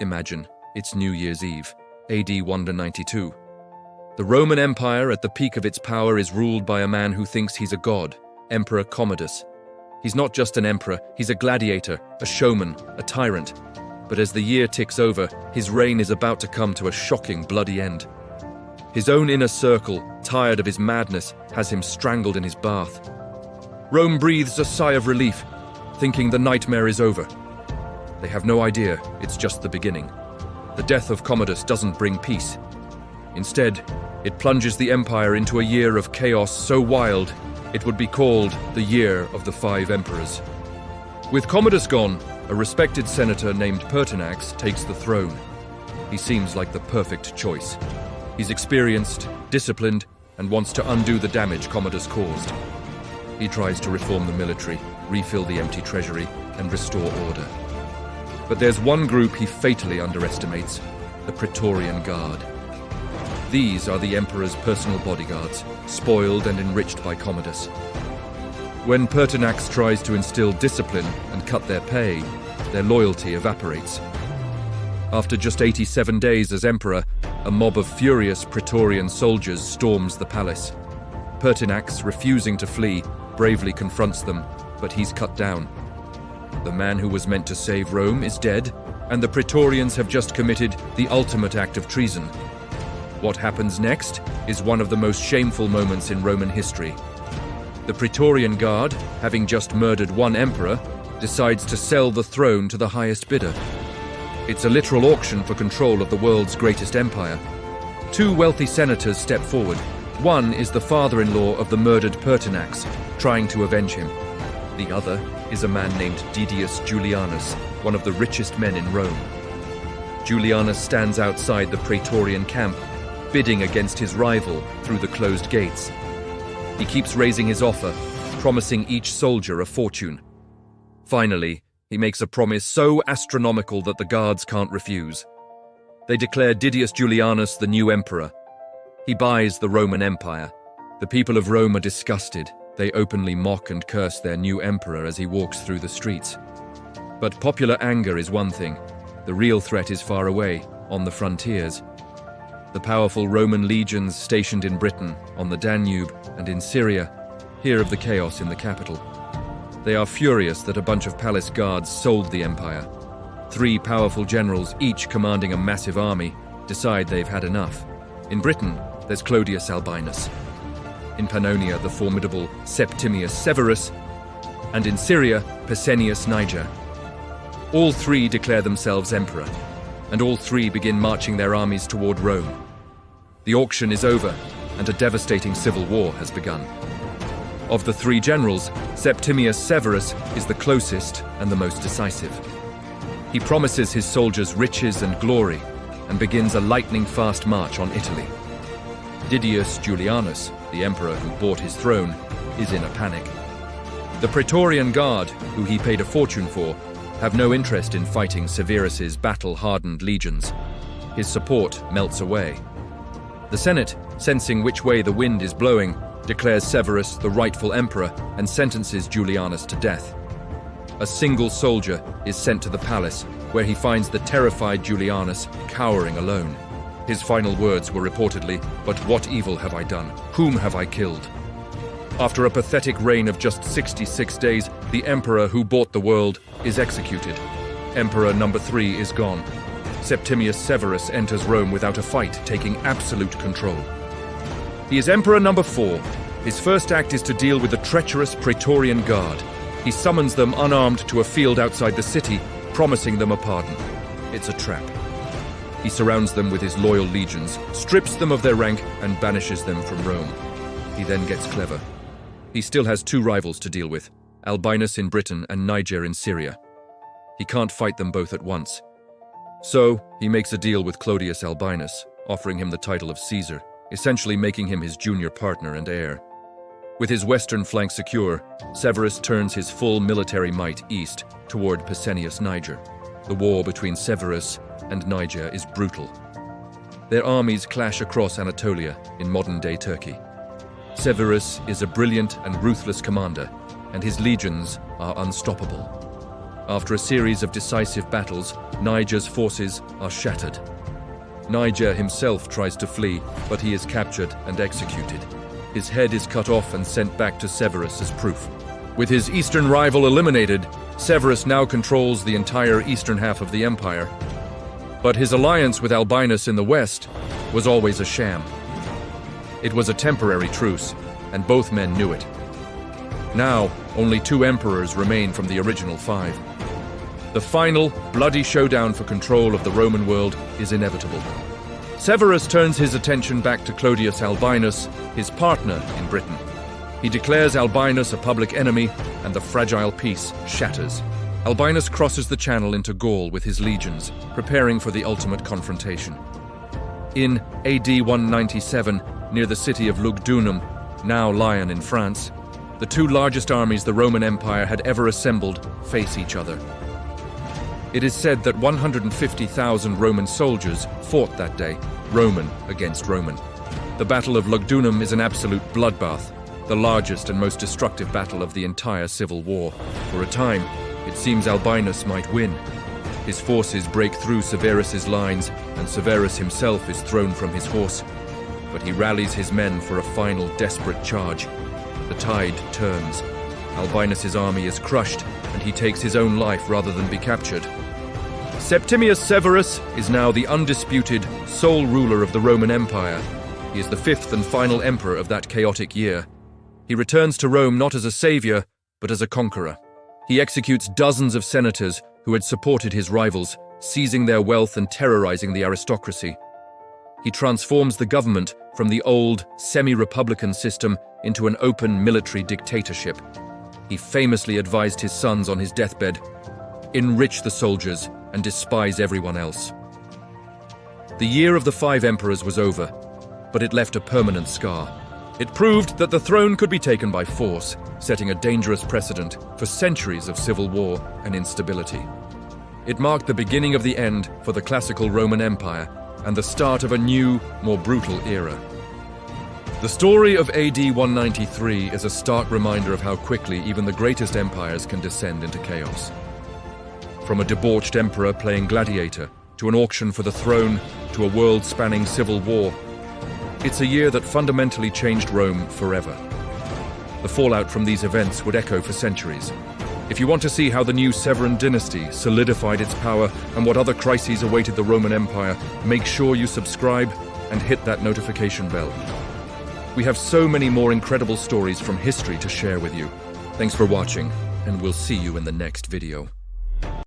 Imagine, it's New Year's Eve, AD 192. The Roman Empire at the peak of its power is ruled by a man who thinks he's a god, Emperor Commodus. He's not just an emperor, he's a gladiator, a showman, a tyrant. But as the year ticks over, his reign is about to come to a shocking, bloody end. His own inner circle, tired of his madness, has him strangled in his bath. Rome breathes a sigh of relief, thinking the nightmare is over. They have no idea it's just the beginning. The death of Commodus doesn't bring peace. Instead, it plunges the empire into a year of chaos so wild, it would be called the Year of the Five Emperors. With Commodus gone, a respected senator named Pertinax takes the throne. He seems like the perfect choice. He's experienced, disciplined, and wants to undo the damage Commodus caused. He tries to reform the military, refill the empty treasury, and restore order. But there's one group he fatally underestimates, the Praetorian Guard. These are the emperor's personal bodyguards, spoiled and enriched by Commodus. When Pertinax tries to instill discipline and cut their pay, their loyalty evaporates. After just 87 days as emperor, a mob of furious Praetorian soldiers storms the palace. Pertinax, refusing to flee, bravely confronts them, but he's cut down. The man who was meant to save Rome is dead, and the Praetorians have just committed the ultimate act of treason. What happens next is one of the most shameful moments in Roman history. The Praetorian Guard, having just murdered one emperor, decides to sell the throne to the highest bidder. It's a literal auction for control of the world's greatest empire. Two wealthy senators step forward. One is the father-in-law of the murdered Pertinax, trying to avenge him. The other is a man named Didius Julianus, one of the richest men in Rome. Julianus stands outside the Praetorian camp, bidding against his rival through the closed gates. He keeps raising his offer, promising each soldier a fortune. Finally, he makes a promise so astronomical that the guards can't refuse. They declare Didius Julianus the new emperor. He buys the Roman Empire. The people of Rome are disgusted. They openly mock and curse their new emperor as he walks through the streets. But popular anger is one thing. The real threat is far away, on the frontiers. The powerful Roman legions stationed in Britain, on the Danube, and in Syria hear of the chaos in the capital. They are furious that a bunch of palace guards sold the empire. 3 powerful generals, each commanding a massive army, decide they've had enough. In Britain, there's Clodius Albinus. In Pannonia, the formidable Septimius Severus, and in Syria, Pescennius Niger. All 3 declare themselves emperor, and all 3 begin marching their armies toward Rome. The auction is over, and a devastating civil war has begun. Of the 3 generals, Septimius Severus is the closest and the most decisive. He promises his soldiers riches and glory, and begins a lightning-fast march on Italy. Didius Julianus, the emperor who bought his throne, is in a panic. The Praetorian Guard, who he paid a fortune for, have no interest in fighting Severus's battle-hardened legions. His support melts away. The Senate, sensing which way the wind is blowing, declares Severus the rightful emperor and sentences Julianus to death. A single soldier is sent to the palace, where he finds the terrified Julianus cowering alone. His final words were reportedly, "But what evil have I done? Whom have I killed?" After a pathetic reign of just 66 days, the emperor who bought the world is executed. Emperor number 3 is gone. Septimius Severus enters Rome without a fight, taking absolute control. He is emperor number 4. His first act is to deal with the treacherous Praetorian Guard. He summons them unarmed to a field outside the city, promising them a pardon. It's a trap. He surrounds them with his loyal legions, strips them of their rank, and banishes them from Rome. He then gets clever. He still has 2 rivals to deal with, Albinus in Britain and Niger in Syria. He can't fight them both at once. So, he makes a deal with Clodius Albinus, offering him the title of Caesar, essentially making him his junior partner and heir. With his western flank secure, Severus turns his full military might east toward Pescennius Niger. The war between Severus and Niger is brutal. Their armies clash across Anatolia in modern-day Turkey. Severus is a brilliant and ruthless commander, and his legions are unstoppable. After a series of decisive battles, Niger's forces are shattered. Niger himself tries to flee, but he is captured and executed. His head is cut off and sent back to Severus as proof. With his eastern rival eliminated, Severus now controls the entire eastern half of the empire. But his alliance with Albinus in the west was always a sham. It was a temporary truce, and both men knew it. Now, only 2 emperors remain from the original 5. The final, bloody showdown for control of the Roman world is inevitable. Severus turns his attention back to Clodius Albinus, his partner in Britain. He declares Albinus a public enemy, and the fragile peace shatters. Albinus crosses the channel into Gaul with his legions, preparing for the ultimate confrontation. In AD 197, near the city of Lugdunum, now Lyon in France, the 2 largest armies the Roman Empire had ever assembled face each other. It is said that 150,000 Roman soldiers fought that day, Roman against Roman. The Battle of Lugdunum is an absolute bloodbath, the largest and most destructive battle of the entire civil war. For a time, it seems Albinus might win. His forces break through Severus's lines, and Severus himself is thrown from his horse. But he rallies his men for a final desperate charge. The tide turns. Albinus's army is crushed, and he takes his own life rather than be captured. Septimius Severus is now the undisputed sole ruler of the Roman Empire. He is the 5th and final emperor of that chaotic year. He returns to Rome not as a savior, but as a conqueror. He executes dozens of senators who had supported his rivals, seizing their wealth and terrorizing the aristocracy. He transforms the government from the old, semi-republican system into an open military dictatorship. He famously advised his sons on his deathbed, enrich the soldiers and despise everyone else. The year of the 5 emperors was over, but it left a permanent scar. It proved that the throne could be taken by force, setting a dangerous precedent for centuries of civil war and instability. It marked the beginning of the end for the classical Roman Empire and the start of a new, more brutal era. The story of AD 193 is a stark reminder of how quickly even the greatest empires can descend into chaos. From a debauched emperor playing gladiator, to an auction for the throne, to a world-spanning civil war, it's a year that fundamentally changed Rome forever. The fallout from these events would echo for centuries. If you want to see how the new Severan dynasty solidified its power and what other crises awaited the Roman Empire, make sure you subscribe and hit that notification bell. We have so many more incredible stories from history to share with you. Thanks for watching, and we'll see you in the next video.